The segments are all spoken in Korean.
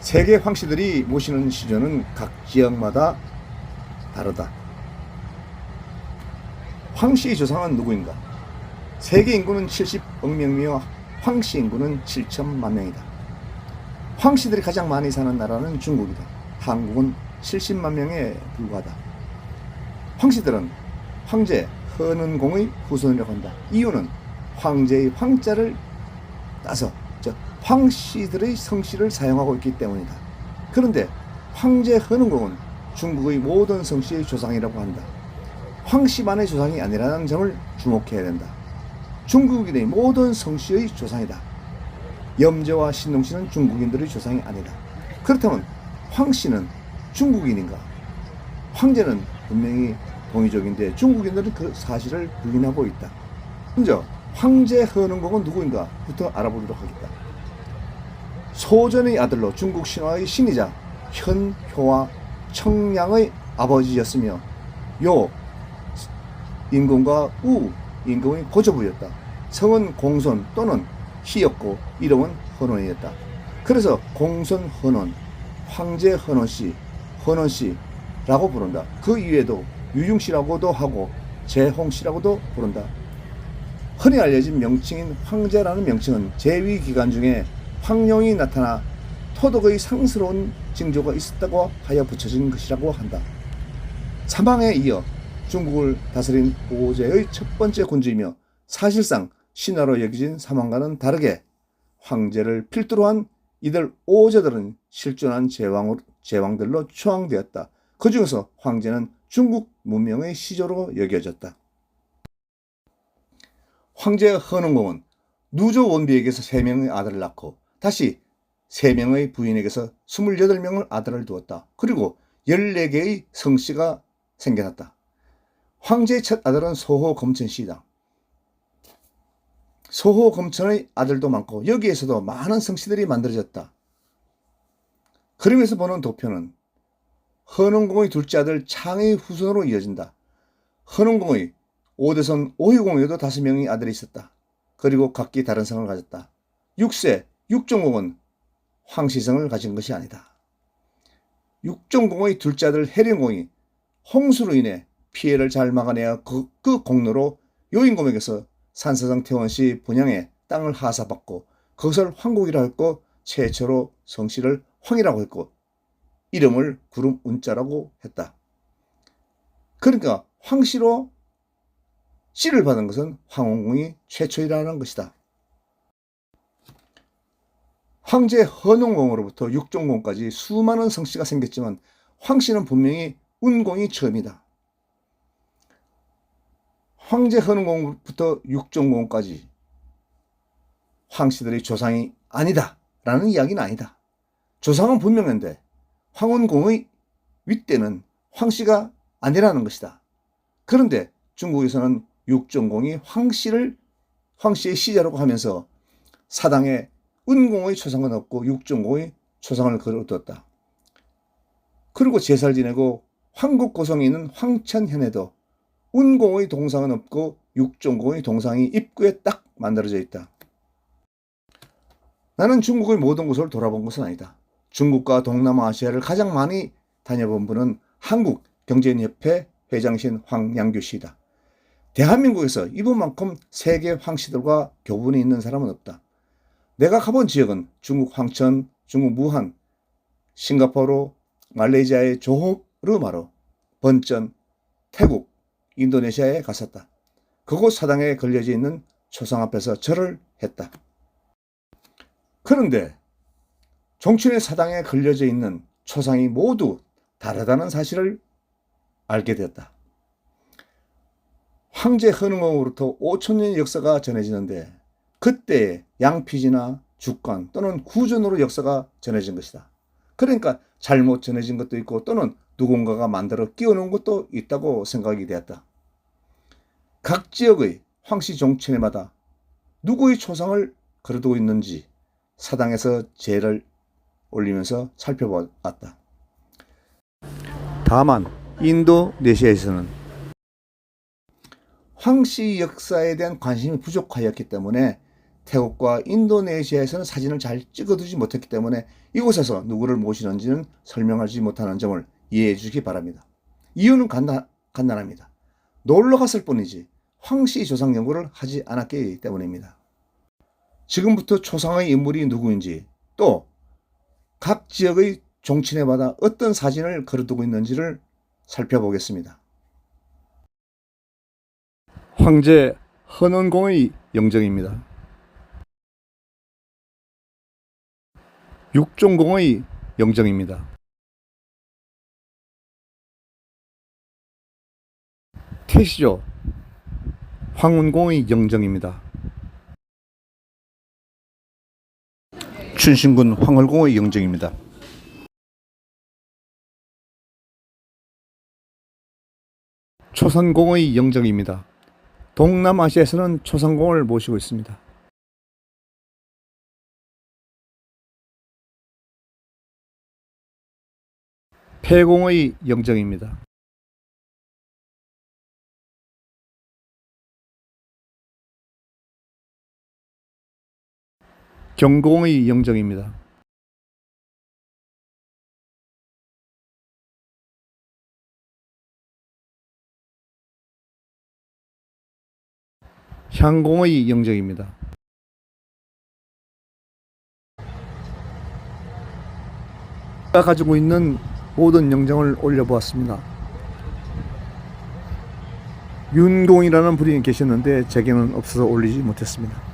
세계 황씨들이 모시는 시조는 각 지역마다 다르다. 황씨의 조상은 누구인가? 세계 인구는 70억 명이며 황씨 인구는 7천만 명이다. 황씨들이 가장 많이 사는 나라는 중국이다. 한국은 70만 명에 불과하다. 황씨들은 황제 헌은공의 후손이라고 한다. 이유는 황제의 황자를 따서 즉 황씨들의 성씨를 사용하고 있기 때문이다. 그런데 황제 헌은공은 중국의 모든 성씨의 조상이라고 한다. 황씨만의 조상이 아니라는 점을 주목해야 된다. 중국인의 모든 성씨의 조상이다. 염제와 신동씨는 중국인들의 조상이 아니다. 그렇다면 황씨는 중국인인가? 황제는 분명히 동이족인데 중국인들은 그 사실을 부인하고 있다. 먼저 황제 헌은공은 누구인가부터 알아보도록 하겠다. 소전의 아들로 중국 신화의 신이자 현효와 청량의 아버지였으며 요 임금과 우 임금의 고조부였다. 성은 공손 또는 희였고 이름은 헌원이었다. 그래서 공손 헌원, 황제 헌원씨, 헌원씨라고 부른다. 그 이외에도 유중씨라고도 하고 재홍씨라고도 부른다. 흔히 알려진 명칭인 황제라는 명칭은 제위 기간 중에 황룡이 나타나 토덕의 상스러운 징조가 있었다고 하여 붙여진 것이라고 한다. 사망에 이어 중국을 다스린 오제의 첫 번째 군주이며 사실상 신하로 여겨진 사망과는 다르게 황제를 필두로 한 이들 오제들은 실존한 제왕들로 추앙되었다. 그 중에서 황제는 중국 문명의 시조로 여겨졌다. 황제 헌은공은 누조 원비에게서 3명의 아들을 낳고 다시 3명의 부인에게서 28명의 아들을 두었다. 그리고 14개의 성씨가 생겨났다. 황제의 첫 아들은 소호 검천씨이다. 소호 검천의 아들도 많고 여기에서도 많은 성씨들이 만들어졌다. 그림에서 보는 도표는 헌은공의 둘째 아들 창의 후손으로 이어진다. 헌은공의 오대손 오희공에도 5명의 아들이 있었다. 그리고 각기 다른 성을 가졌다. 6세 육종공은 황씨성을 가진 것이 아니다. 육종공의 둘째 아들 해령공이 홍수로 인해 피해를 잘 막아내야 그 공로로 요인공에게서 산사성 태원시 분양에 땅을 하사받고 그것을 황국이라 했고 최초로 성씨를 황이라고 했고 이름을 구름 운자라고 했다. 그러니까 황씨로 씨를 받은 것은 황원공이 최초이라는 것이다. 황제 헌은공으로부터 육종공까지 수많은 성씨가 생겼지만 황씨는 분명히 운공이 처음이다. 황제 헌은공부터 육종공까지 황씨들의 조상이 아니다 라는 이야기는 아니다. 조상은 분명한데 황원공의 윗대는 황씨가 아니라는 것이다. 그런데 중국에서는 육종공이 황씨의 시자라고 하면서 사당에 은공의 초상은 없고 육종공의 초상을 걸어두었다. 그리고 제사를 지내고 황국고성에 있는 황천현에도 은공의 동상은 없고 육종공의 동상이 입구에 딱 만들어져 있다. 나는 중국의 모든 곳을 돌아본 것은 아니다. 중국과 동남아시아를 가장 많이 다녀본 분은 한국경제인협회 회장신 황양규씨이다. 대한민국에서 이분만큼 세계 황씨들과 교분이 있는 사람은 없다. 내가 가본 지역은 중국 황천, 중국 무한, 싱가포르, 말레이시아의 조호르마루, 번전, 태국, 인도네시아에 갔었다. 그곳 사당에 걸려져 있는 초상 앞에서 절을 했다. 그런데 종춘의 사당에 걸려져 있는 초상이 모두 다르다는 사실을 알게 되었다. 황제 헌은공으로부터 5천년의 역사가 전해지는데 그때의 양피지나 주관 또는 구전으로 역사가 전해진 것이다. 그러니까 잘못 전해진 것도 있고 또는 누군가가 만들어 끼워놓은 것도 있다고 생각이 되었다. 각 지역의 황씨 종친회마다 누구의 초상을 걸어두고 있는지 사당에서 제를 올리면서 살펴보았다. 다만 인도네시아에서는 황씨 역사에 대한 관심이 부족하였기 때문에 태국과 인도네시아에서는 사진을 잘 찍어두지 못했기 때문에 이곳에서 누구를 모시는지는 설명하지 못하는 점을 이해해 주시기 바랍니다. 이유는 간단합니다. 놀러 갔을 뿐이지 황씨 조상 연구를 하지 않았기 때문입니다. 지금부터 초상의 인물이 누구인지, 또 각 지역의 종친회마다 어떤 사진을 걸어두고 있는지를 살펴보겠습니다. 황제 헌원공의 영정입니다. 육종공의 영정입니다. 태시조 황운공의 영정입니다. 춘신군 황홀공의 영정입니다. 초산공의 영정입니다. 동남아시아에서는 초산공을 모시고 있습니다. 폐공의 영정입니다. 경공의 영정입니다. 향공의 영정입니다. 제가 가지고 있는 모든 영정을 올려보았습니다. 윤공이라는 분이 계셨는데 제게는 없어서 올리지 못했습니다.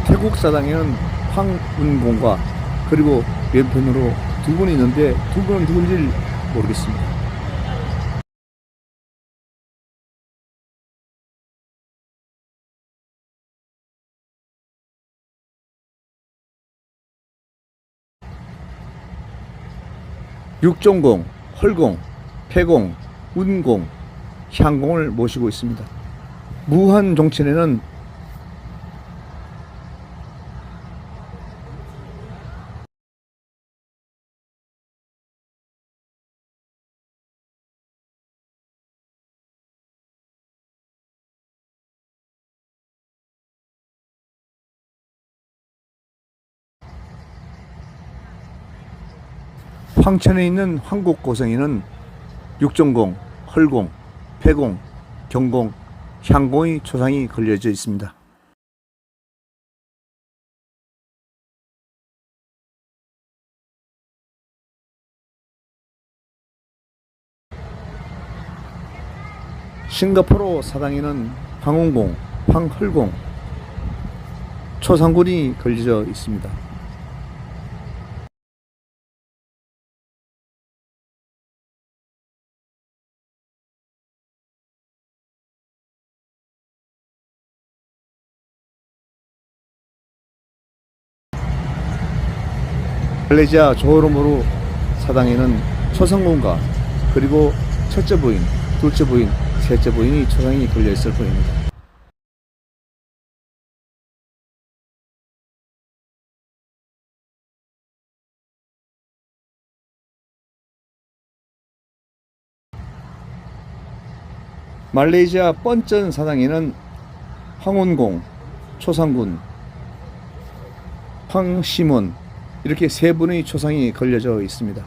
태국 사당에는 황운공과 그리고 왼편으로 두 분이 있는데 두 분은 누군지 모르겠습니다. 육종공, 헐공, 폐공, 운공, 향공을 모시고 있습니다. 무한 종친에는 황천에 있는 황국고성에는 육종공, 헐공, 폐공, 경공, 향공의 초상이 걸려져 있습니다. 싱가포르 사당에는 황운공, 황헐공, 초상군이 걸려져 있습니다. 말레이시아 조호르무르 사당에는 초상군과 그리고 첫째 부인, 둘째 부인, 셋째 부인이 초상이 걸려 있을 뿐입니다. 말레이시아 뻔전 사당에는 황운공, 초상군, 황시몬 이렇게 세 분의 초상이 걸려져 있습니다.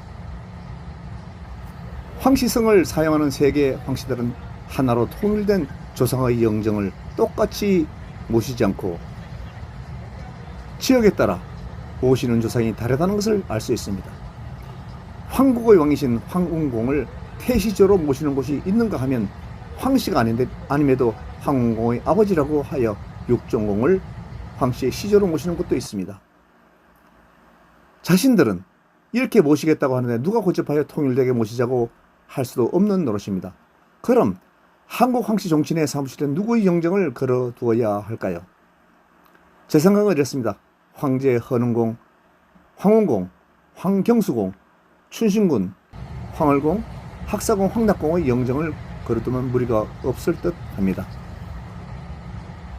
황시성을 사용하는 세계 황씨들은 하나로 통일된 조상의 영정을 똑같이 모시지 않고 지역에 따라 모시는 조상이 다르다는 것을 알 수 있습니다. 황국의 왕이신 황운공을 태시조로 모시는 곳이 있는가 하면 황씨가 아님에도 황운공의 아버지라고 하여 육종공을 황씨의 시조로 모시는 곳도 있습니다. 자신들은 이렇게 모시겠다고 하는데 누가 고집하여 통일되게 모시자고 할 수도 없는 노릇입니다. 그럼 한국 황씨 종친의 사무실에 누구의 영정을 걸어두어야 할까요? 제 생각은 이렇습니다. 황제 헌운공, 황운공, 황경수공, 춘신군, 황월공, 학사공, 황낙공의 영정을 걸어두면 무리가 없을 듯 합니다.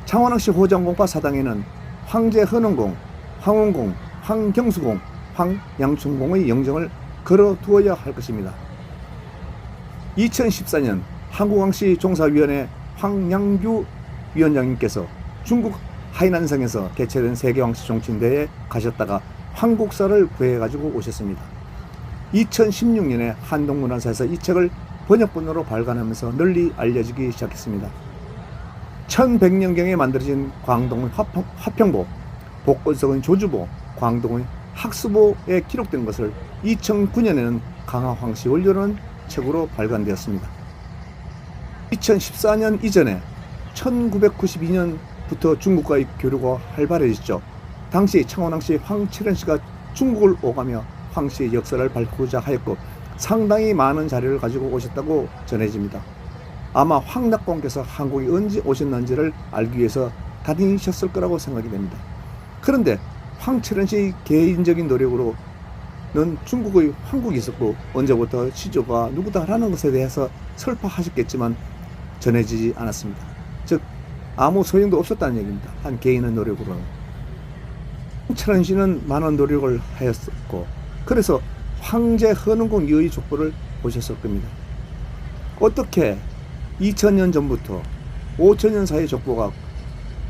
창원항시 호정공파 사당에는 황제 헌운공, 황운공, 황경수공, 황양춘공의 영정을 걸어두어야 할 것입니다. 2014년 한국왕씨 종사위원회 황양규 위원장님께서 중국 하이난성에서 개최된 세계왕씨 종친대회에 가셨다가 한국사를 구해가지고 오셨습니다. 2016년에 한동문화사에서 이 책을 번역본으로 발간하면서 널리 알려지기 시작했습니다. 1100년경에 만들어진 광동의 화평보, 복권석은 조주보, 광동의 학수보에 기록된 것을 2009년에는 강화황씨 원료라는 책으로 발간되었습니다. 2014년 이전에 1992년부터 중국과의 교류가 활발해졌죠. 당시 창원왕씨 황철현씨가 중국을 오가며 황씨의 역사를 밝히고자 하였고 상당히 많은 자료를 가지고 오셨다고 전해집니다. 아마 황낙공께서 한국에 언제 오셨는지를 알기 위해서 다니셨을 거라고 생각이 됩니다. 그런데 황철현씨의 개인적인 노력으로는 중국의 황국이 있었고 언제부터 시조가 누구다라는 것에 대해서 설파하셨겠지만 전해지지 않았습니다. 즉 아무 소용도 없었다는 얘기입니다. 한 개인의 노력으로는. 황철현씨는 많은 노력을 하였었고 그래서 황제 헌흥공 이의 족보를 보셨을 겁니다. 어떻게 2000년 전부터 5000년 사이의 족보가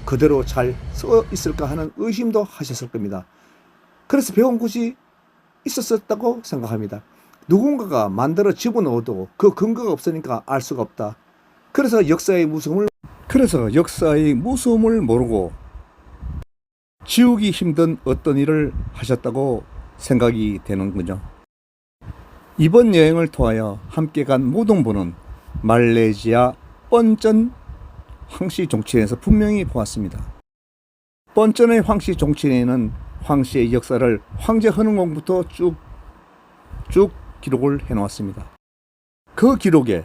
그대로 잘 써 있을까 하는 의심도 하셨을 겁니다. 그래서 배운 곳이 있었다고 생각합니다. 누군가가 만들어 집어넣어도 그 근거가 없으니까 알 수가 없다. 그래서 역사의 무서움을 모르고 지우기 힘든 어떤 일을 하셨다고 생각이 되는 거죠. 이번 여행을 통하여 함께 간 모든 분은 말레이시아 뻔전 황씨 종친에서 분명히 보았습니다. 뻔전의 황씨 종친에는 황씨의 역사를 황제 헌흥공부터 쭉 기록을 해놓았습니다. 그 기록에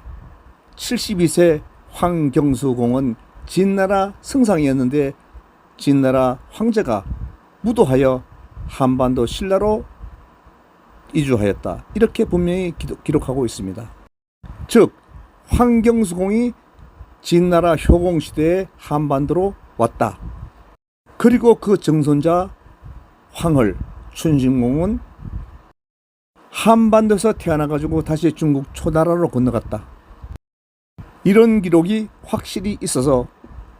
72세 황경수공은 진나라 승상이었는데 진나라 황제가 무도하여 한반도 신라로 이주하였다. 이렇게 분명히 기록하고 있습니다. 즉 황경수공이 진나라 효공시대에 한반도로 왔다. 그리고 그 정손자 황헐, 춘신공은 한반도에서 태어나가지고 다시 중국 초나라로 건너갔다. 이런 기록이 확실히 있어서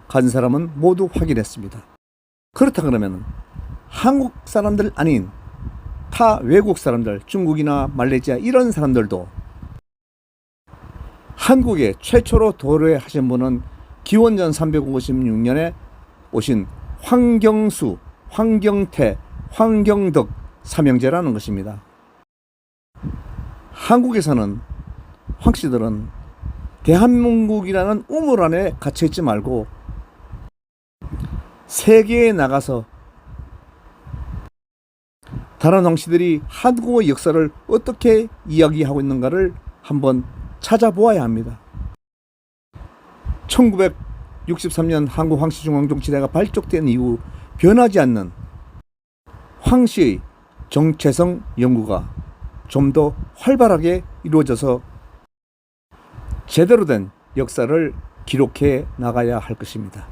간 사람은 모두 확인했습니다. 그렇다 그러면 한국 사람들 아닌 타 외국 사람들, 중국이나 말레이시아 이런 사람들도 한국에 최초로 도래하신 분은 기원전 356년에 오신 황경수, 황경태, 황경덕 삼형제라는 것입니다. 한국에서는 황씨들은 대한민국이라는 우물 안에 갇혀있지 말고 세계에 나가서 다른 황씨들이 한국의 역사를 어떻게 이야기하고 있는가를 한번 찾아보아야 합니다. 1963년 한국 황씨중앙정치대가 발족된 이후 변하지 않는 황씨의 정체성 연구가 좀 더 활발하게 이루어져서 제대로 된 역사를 기록해 나가야 할 것입니다.